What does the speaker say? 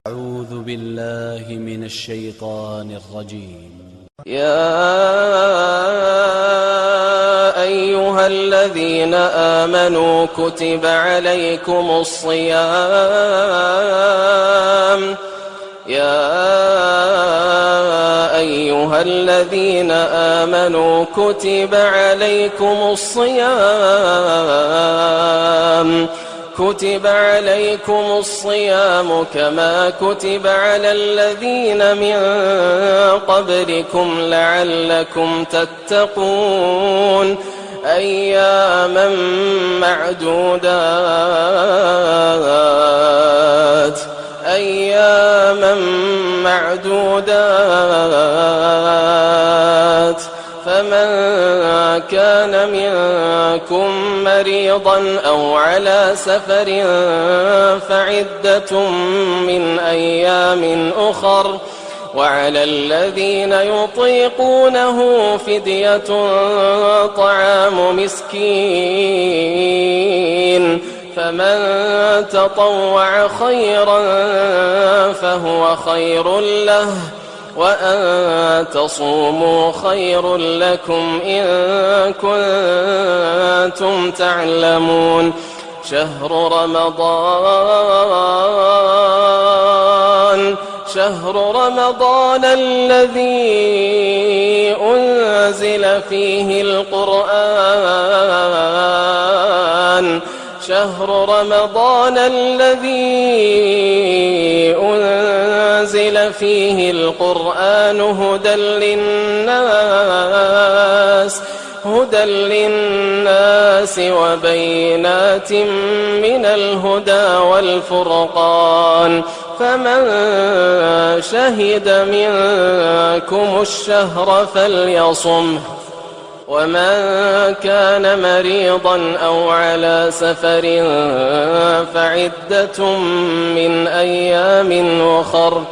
أعوذ بالله من الشيطان الرجيم. يا أيها الذين آمنوا كتب عليكم الصيام كتب عليكم الصيام كما كتب على الذين من قبلكم لعلكم تتقون أياما معدودات فمن كان منكم مريضا أو على سفر فعدة من أيام أخر وعلى الذين يطيقونه فدية طعام مسكين فمن تطوع خيرا فهو خير له وأن تصوموا خير لكم إن كنتم تعلمون. شهر رمضان الذي أنزل فيه القرآن هدى للناس وبينات من الهدى والفرقان فمن شهد منكم الشهر فليصمه ومن كان مريضا أو على سفر فعدة من أيام أخر